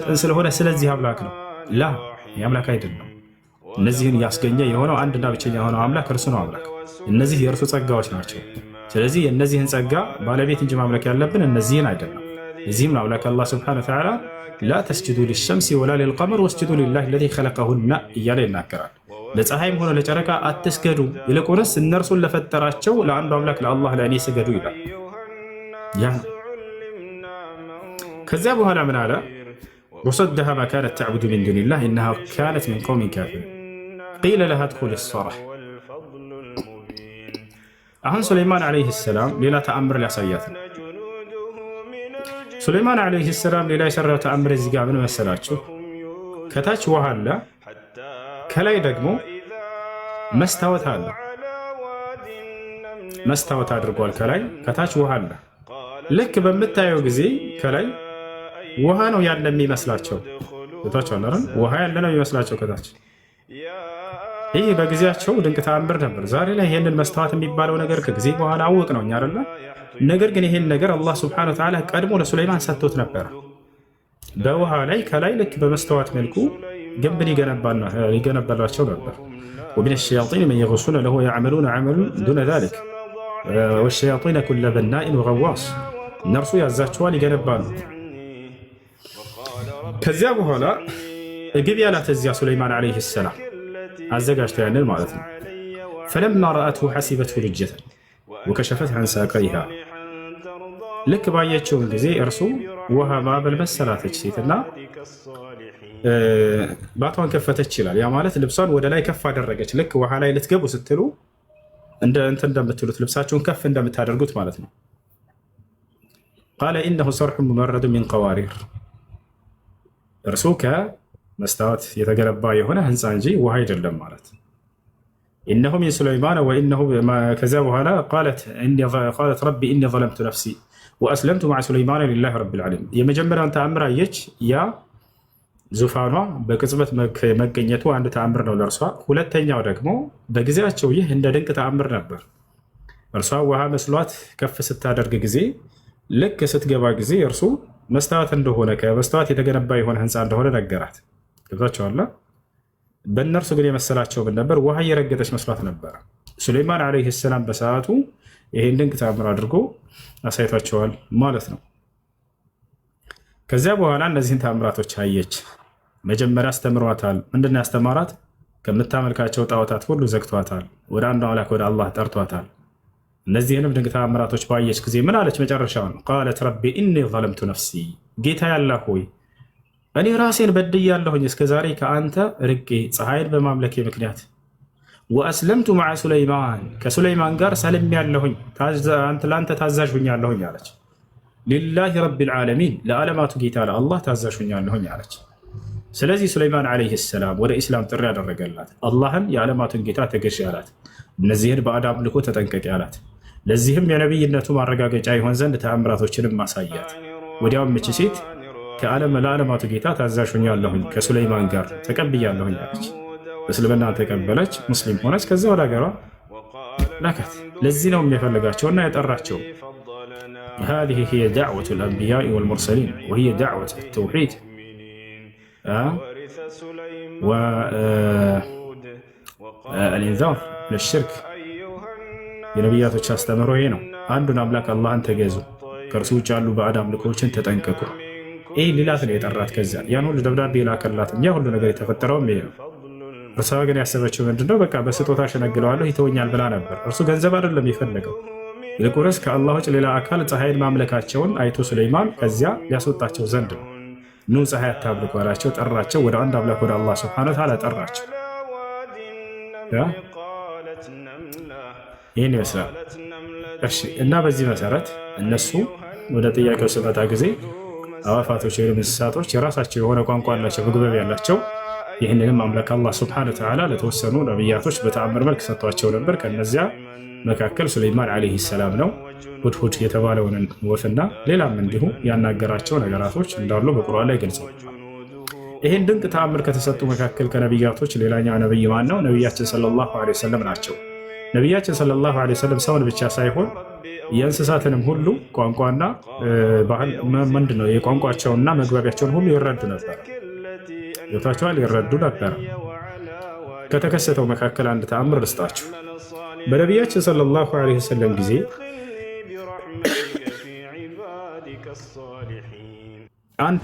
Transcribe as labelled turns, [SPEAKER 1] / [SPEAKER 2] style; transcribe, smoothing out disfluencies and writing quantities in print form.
[SPEAKER 1] የሚሰጠን ስለሆነ ስለዚህ አምላክ ነው። ላ የአምላክ አይደለም። እነዚህን ያስገኘ የሆነው አንድና ብቸኛ የሆነው አምላክ እርሱ ነው አምላክ። እነዚህ የእርሱ ጸጋዎች ናቸው። ስለዚህ የእነዚህን ጸጋ ባለቤት እንጂ ማምለክ ያለብን እነዚህን አይደለም። እዚህም ነው አምላክ አላህ ስብሐነሁ ወተዓላ ላ ተስጁዱ ሊሸምሲ ወላ ሊልቀመር ወስጁዱ ሊላሂ ለዚ ኸለቀሁና እያለ ይናገራል። ለፀሐይም ሆነ ለጨረቃ አትስገዱ፣ ይልቁንስ እነርሱን ለፈጠራቸው ለአንዱ አምላክ ለአላህ ለእኔ ስገዱ ይላል። ያ ከዚያ በኋላ ምን አለ? ወሰደሃ ማ ካነት ተዕቡዱ ሚን ዱኒላህ ኢነሃ ካነት ሚን ቀውሚን ካፊሪን ቂለ ለሃ ድኹሊ ሶረሕ። አሁን ሱለይማን ዓለይሂ ሰላም ሌላ ተአምር ሊያሳያት ነው። ሱለይማን ዓለይሂ ሰላም ሌላ የሰራው ተአምር እዚህ ጋር ምን መሰላችሁ? ከታች ውሃ አለ፣ ከላይ ደግሞ መስታወት አለ። መስታወት አድርጓል ከላይ፣ ከታች ውሃ አለ። ልክ በምታየው ጊዜ ከላይ ውሃ ነው ያለ የሚመስላቸው፣ ከታች አለ ውሃ ያለ ነው የሚመስላቸው ከታች። ይህ በጊዜያቸው ድንቅ ተአምር ነበር። ዛሬ ላይ ይሄንን መስታወት የሚባለው ነገር ከጊዜ በኋላ አወቅ ነው እኛ አይደለ? ነገር ግን ይሄን ነገር አላህ ሱብሓነሁ ወተዓላ ቀድሞ ለሱለይማን ሰጥቶት ነበር። በውሃ ላይ ከላይ ልክ በመስታወት መልኩ ግንብን ይገነባላቸው ነበር። ወሚነ ሸያጢን መን የጉሱነ ለሁ ያዕመሉነ ዐመለን ዱነ ዛሊክ ወሸያጢነ ኩለ በናኢን ወገዋስ። እነርሱ ያዛቸዋል፣ ይገነባሉ። ከዚያ በኋላ ግቢ ያላት እዚያ ሱለይማን ዓለይሂ ሰላም አዘጋጅተው ያንን ማለት ነው። ፈለማ ረአትሁ ሐሲበትሁ ሉጀተን ወከሸፈት ዐን ሳቀይሃ። ልክ ባየችውን ጊዜ እርሱ ውሃ ማዕበል መሰላተች ሴትና ባቷን ከፈተች ይላል። ያ ማለት ልብሷን ወደ ላይ ከፍ አደረገች። ልክ ውሃ ላይ ልትገቡ ስትሉ እንትን እንደምትሉት ልብሳችሁን ከፍ እንደምታደርጉት ማለት ነው። ቃለ ኢነሁ ሰርሑ ሙመረዱ ሚን ቀዋሪር። እርሱ ከመስታወት የተገነባ የሆነ ህንፃ እንጂ ውሃ አይደለም ማለት። ኢነሁ ሚን ሱለይማን ወኢነሁ ከዚያ በኋላ ቃለት ረቢ ኢኒ ዘለምቱ ነፍሲ ወአስለምቱ መዓ ሱለይማን ሊላሂ ረቢል ዓለሚን። የመጀመሪያውን ተአምር አየች። ያ ዙፋኗ በቅጽበት መገኘቱ አንድ ተአምር ነው ለእርሷ። ሁለተኛው ደግሞ በጊዜያቸው ይህ እንደ ድንቅ ተአምር ነበር። እርሷ ውሃ መስሏት ከፍ ስታደርግ ጊዜ ልክ ስትገባ ጊዜ እርሱ መስታወት እንደሆነ ከመስታወት የተገነባ የሆነ ህንፃ እንደሆነ ነገራት። ገብቷቸዋል። በእነርሱ ግን የመሰላቸው ምን ነበር? ውሃ እየረገጠች መስሏት ነበር። ሱለይማን ዓለይሂ ሰላም በሰዓቱ ይህን ድንቅ ተአምር አድርጎ አሳይቷቸዋል ማለት ነው። ከዚያ በኋላ እነዚህን ተአምራቶች አየች። መጀመሪያ አስተምሯታል። ምንድን ያስተማራት? ከምታመልካቸው ጣዖታት ሁሉ ዘግቷታል። ወደ አንዱ አምላክ ወደ አላህ ጠርቷታል። እነዚህንም ድንቅ ተአምራቶች ባየች ጊዜ ምን አለች? መጨረሻውን ቃለት ረቢ ኢኒ ዘለምቱ ነፍሲ፣ ጌታ ያላህ ሆይ እኔ ራሴን በድያለሁኝ እስከ ዛሬ ከአንተ ርቄ ፀሐይን በማምለኬ ምክንያት። ወአስለምቱ መዓ ሱለይማን፣ ከሱለይማን ጋር ሰልም ያለሁኝ ለአንተ ታዛዥ ሁኛለሁኝ አለች። ሊላሂ ረቢል ዓለሚን፣ ለዓለማቱ ጌታ ለአላህ ታዛዥ ሁኛለሁኝ አለች። ስለዚህ ሱለይማን ዓለይሂ ሰላም ወደ ኢስላም ጥሪ ያደረገላት፣ አላህን የዓለማቱን ጌታ ተገዥ ያላት፣ እነዚህን ባዕድ አምልኮ ተጠንቀቅ ያላት፣ ለዚህም የነቢይነቱ ማረጋገጫ ይሆን ዘንድ ተአምራቶችንም ማሳያት። ወዲያውም እች ሴት ለዓለማቱ ጌታ ታዛዥ ሁኛለሁኝ ከሱለይማን ጋር ተቀብያለሁኝ አለች። እስልምና ተቀበለች፣ ሙስሊም ሆነች። ከዛ ወደ ሀገሯ ላከት። ለዚህ ነው የሚፈልጋቸውና የጠራቸው። هذه هي دعوة الأنبياء والمرسلين وهي دعوة التوحيد والإنذار للشرك። የነቢያቶች አስተምሮ ይሄ ነው። አንዱን አምላክ አላህን ተገዙ፣ ከእርሱ ውጭ ያሉ ባዕድ አምልኮችን ተጠንቀቁ። ይህ ሌላት ነው የጠራት። ከዚያ ያን ሁሉ ደብዳቤ የላከላትም ያ ሁሉ ነገር የተፈጠረውም ይሄ ነው። እርሷ ግን ያሰበችው ምንድነው? በቃ በስጦታ ሸነግለዋለሁ ይተወኛል ብላ ነበር። እርሱ ገንዘብ አይደለም የፈለገው። ይልቁንስ ከአላህ ውጭ ሌላ አካል ፀሐይን ማምለካቸውን አይቶ ሱለይማን ከዚያ ሊያስወጣቸው ዘንድ ነው። ኑ ፀሐይ አታምልኩ አላቸው፣ ጠራቸው። ወደ አንድ አምላክ ወደ አላህ ሱብሓነሁ ወተዓላ ጠራቸው። ይህን ይመስላል። እሺ። እና በዚህ መሰረት እነሱ ወደ ጥያቄው ስመጣ ጊዜ አዋፋቶች ወይም እንስሳቶች የራሳቸው የሆነ ቋንቋ አላቸው፣ መግባቢያ ያላቸው። ይህንንም አምላክ አላህ ሱብሓነሁ ወተዓላ ለተወሰኑ ነቢያቶች በተአምር መልክ ሰጥቷቸው ነበር። ከነዚያ መካከል ሱለይማን ዓለይሂ ሰላም ነው። ሁድሁድ የተባለውን ወፍና ሌላም እንዲሁ ያናገራቸው ነገራቶች እንዳሉ በቁርአን ላይ ገልጸዋል። ይህን ድንቅ ተአምር ከተሰጡ መካከል ከነቢያቶች ሌላኛው ነቢይ ማን ነው? ነቢያችን ሰለላሁ ዐለይሂ ወሰለም ናቸው። ነቢያችን ሰለላሁ ዐለይሂ ወሰለም ሰውን ብቻ ሳይሆን የእንስሳትንም ሁሉ ቋንቋና ባህል ምንድነው የቋንቋቸውንና መግባቢያቸውን ሁሉ ይረዱ ነበር። ገብታችኋል? ይረዱ ነበር። ከተከሰተው መካከል አንድ ተአምር ልስጣችሁ። በነቢያችን ሰለላሁ ዐለይሂ ወሰለም ጊዜ አንድ